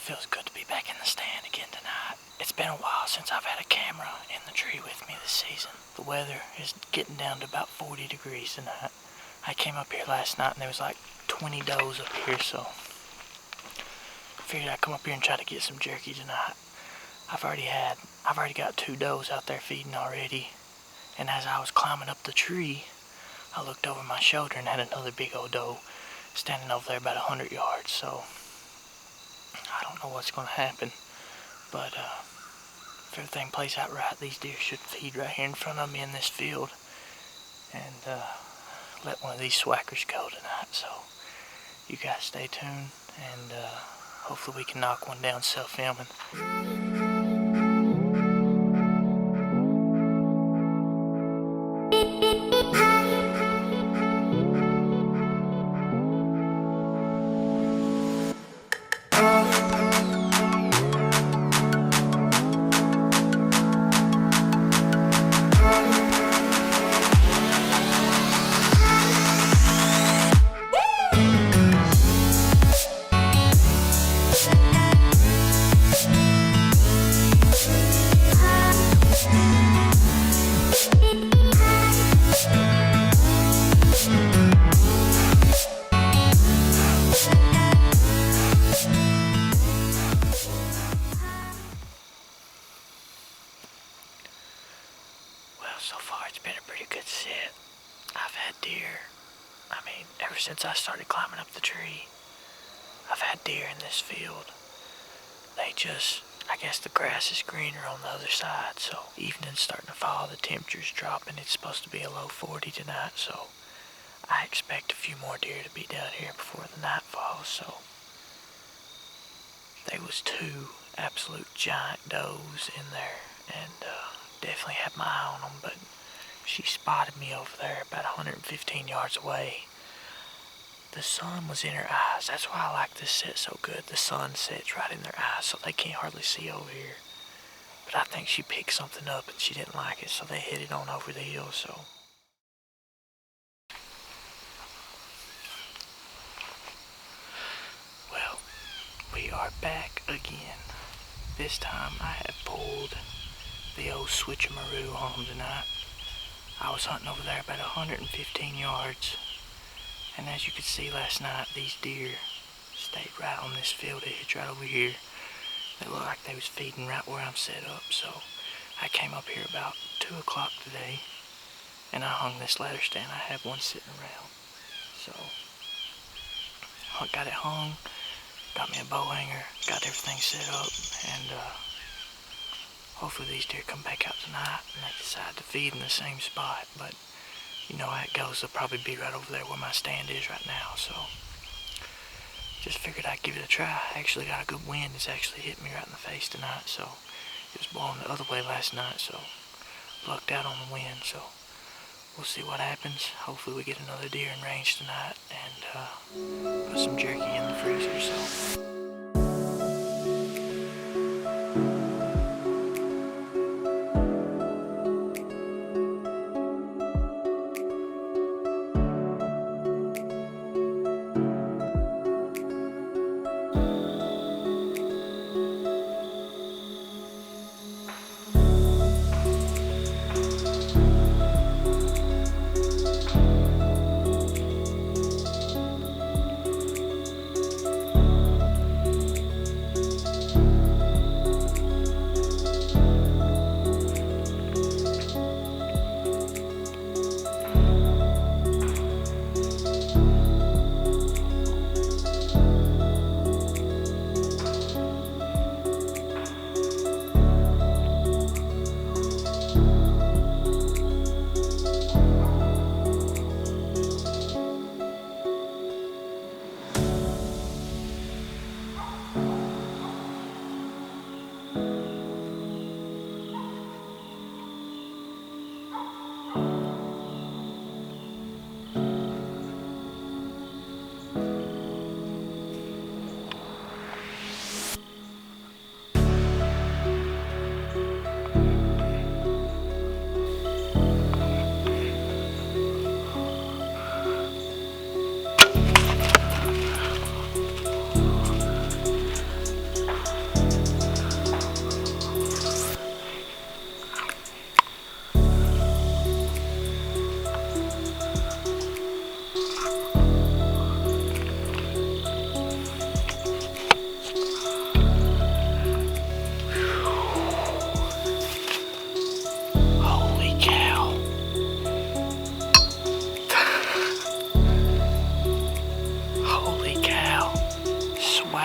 feels good to be back in the stand again tonight. It's been a while since I've had a camera in the tree with me this season. The weather is getting down to about 40 degrees tonight. I came up here last night and there was like 20 does up here, so I figured I'd come up here and try to get some jerky tonight. I've already got 2 does out there feeding already, and as I was climbing up the tree, I looked over my shoulder and had another big old doe standing over there about 100 yards, so I don't know what's going to happen, but if everything plays out right, these deer should feed right here in front of me in this field, and let one of these swackers go tonight. So you guys stay tuned, and hopefully we can knock one down self-filming. So far it's been a pretty good sit. I've had deer, ever since I started climbing up the tree, I've had deer in this field. They just, I guess the grass is greener on the other side, so evening's starting to fall, the temperature's dropping. It's supposed to be a low 40 tonight, so I expect a few more deer to be down here before the night falls. So there was 2 absolute giant does in there, and definitely had my eye on them, but she spotted me over there about 115 yards away. The sun was in her eyes. That's why I like this set so good. The sun sets right in their eyes, so they can't hardly see over here. But I think she picked something up and she didn't like it, so they headed on over the hill. So well, we are back again. This time I have pulled the old switcheroo on them tonight. I was hunting over there about 115 yards, and as you could see last night, these deer stayed right on this field edge right over here. They looked like they was feeding right where I'm set up, so I came up here about 2 o'clock today, and I hung this ladder stand. I have one sitting around, so I got it hung, got me a bow hanger, got everything set up, and hopefully these deer come back out tonight and they decide to feed in the same spot. But you know how it goes, they'll probably be right over there where my stand is right now. So just figured I'd give it a try. I actually got a good wind. It's actually hit me right in the face tonight. So it was blowing the other way last night, so lucked out on the wind. So we'll see what happens. Hopefully we get another deer in range tonight and put some jerky in the freezer. So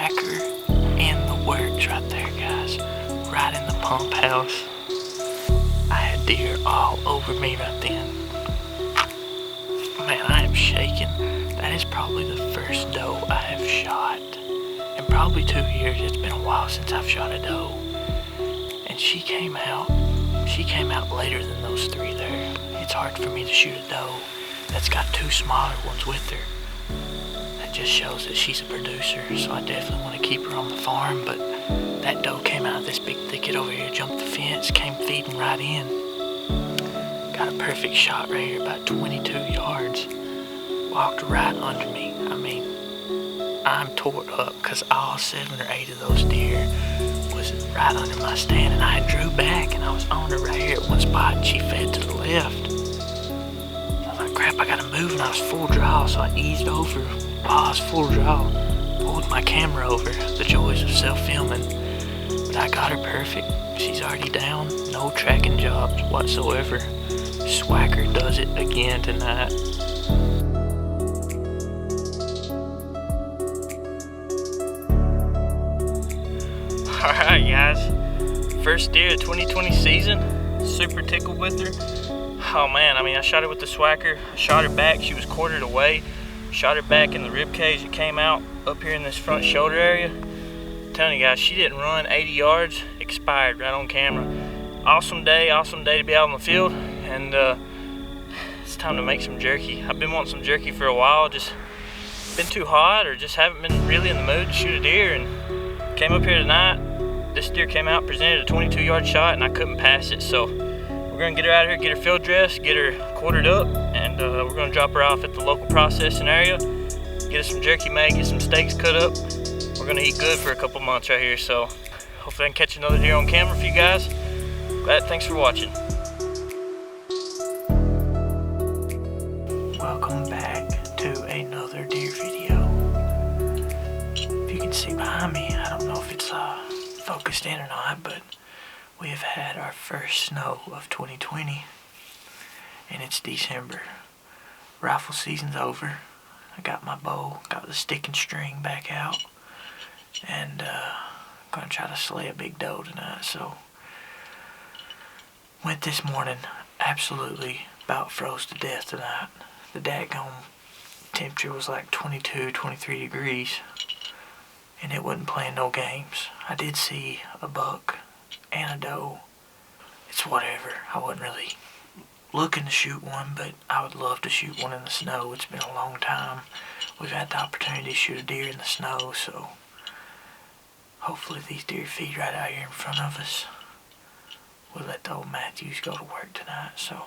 swacker in the works right there, guys. Right in the pump house. I had deer all over me right then. Man, I am shaking. That is probably the first doe I have shot in probably 2 years. It's been a while since I've shot a doe. And she came out later than those three there. It's hard for me to shoot a doe that's got two smaller ones with her. That just shows that she's a producer, so I definitely want to keep her on the farm, but that doe came out of this big thicket over here, jumped the fence, came feeding right in. Got a perfect shot right here, about 22 yards. Walked right under me. I mean, I'm tore up because all 7 or 8 of those deer was right under my stand, and I drew back and I was on her right here at one spot, and she fed to the left. So I was like, crap, I gotta move, and I was full draw, so I eased over while I was full draw. Pulled my camera over, the joys of self-filming. But I got her perfect. She's already down, no tracking jobs whatsoever. Swacker does it again tonight. Alright guys, first deer of 2020 season, super tickled with her. Oh man, I mean, I shot her with the swacker, I shot her back, she was quartered away, shot her back in the rib cage. It came out up here in this front shoulder area. I'm telling you guys, she didn't run 80 yards, expired right on camera. Awesome day to be out on the field, and it's time to make some jerky. I've been wanting some jerky for a while, just been too hot or just haven't been really in the mood to shoot a deer, and came up here tonight. This deer came out, presented a 22-yard shot, and I couldn't pass it, so we're gonna get her out of here, get her field dressed, get her quartered up, and we're gonna drop her off at the local processing area, get us some jerky made, get some steaks cut up. We're gonna eat good for a couple months right here, so hopefully I can catch another deer on camera for you guys. Thanks for watching. Welcome back to another deer video. If you can see behind me, I don't know if it's focused in or not, but we have had our first snow of 2020, and it's December. Rifle season's over. I got my bow, got the stick and string back out, and gonna try to slay a big doe tonight. So went this morning, absolutely about froze to death tonight. The daggone temperature was like 22, 23 degrees, and it wasn't playing no games. I did see a buck and a doe. It's whatever. I wasn't really looking to shoot one, but I would love to shoot one in the snow. It's been a long time. We've had the opportunity to shoot a deer in the snow, so hopefully these deer feed right out here in front of us. We'll let the old Matthews go to work tonight, so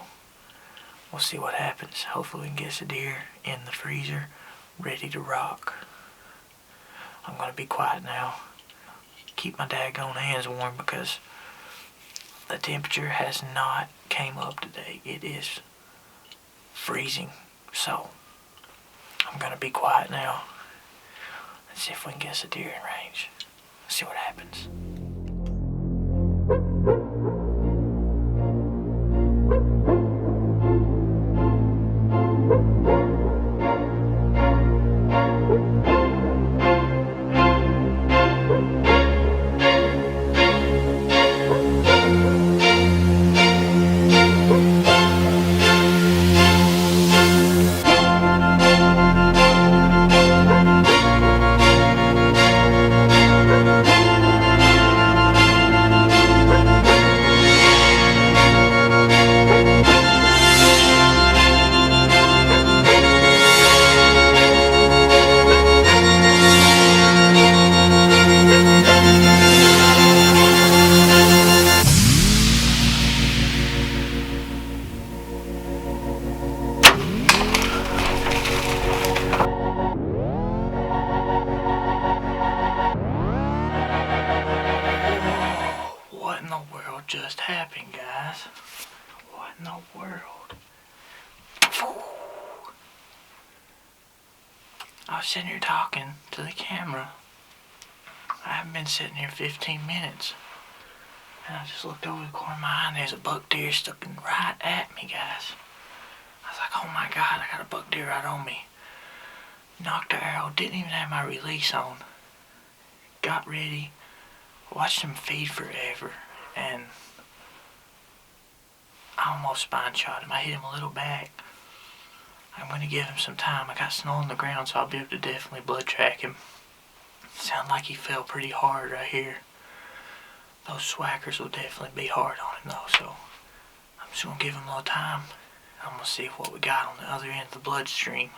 we'll see what happens. Hopefully we can get us a deer in the freezer, ready to rock. I'm gonna be quiet now. Keep my daggone hands warm because the temperature has not came up today. It is freezing, so I'm gonna be quiet now. Let's see if we can get us a deer in range. Let's see what happens. What in the world just happened, guys? What in the world? I was sitting here talking to the camera. I haven't been sitting here 15 minutes. And I just looked over the corner of my eye, and there's a buck deer stuck right at me, guys. I was like, oh my God, I got a buck deer right on me. Knocked the arrow, didn't even have my release on. got ready, watched him feed forever, and I almost spine shot him. I hit him a little back. I'm going to give him some time. I got snow on the ground, so I'll be able to definitely blood track him. Sound like he fell pretty hard right here. Those swackers will definitely be hard on him though, so I'm just going to give him a little time. I'm going to see what we got on the other end of the bloodstream.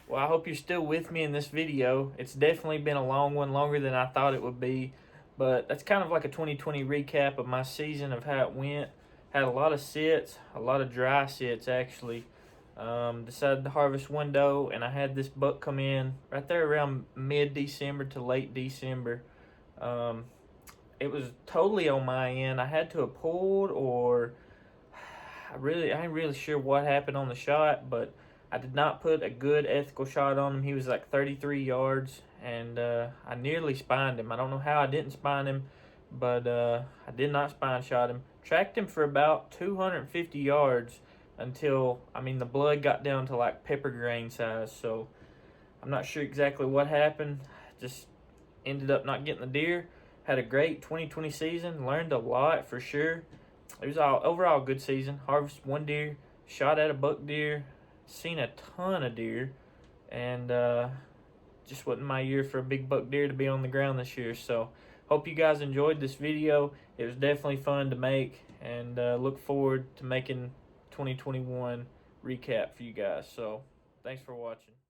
Well, I hope you're still with me in this video. It's definitely been a long one, longer than I thought it would be. But that's kind of like a 2020 recap of my season, of how it went. Had a lot of sits, a lot of dry sits actually. Decided to harvest one doe, and I had this buck come in right there around mid-December to late December. It was totally on my end. I had to have pulled, or I ain't really sure what happened on the shot, but I did not put a good ethical shot on him. He was like 33 yards, and I nearly spined him. I don't know how I didn't spine him, but I did not spine shot him. Tracked him for about 250 yards until, the blood got down to like pepper grain size. So I'm not sure exactly what happened. Just ended up not getting the deer. Had a great 2020 season. Learned a lot for sure. It was overall good season. Harvested one deer, shot at a buck deer, seen a ton of deer, and just wasn't my year for a big buck deer to be on the ground this year. So hope you guys enjoyed this video. It was definitely fun to make, and look forward to making 2021 recap for you guys. So thanks for watching.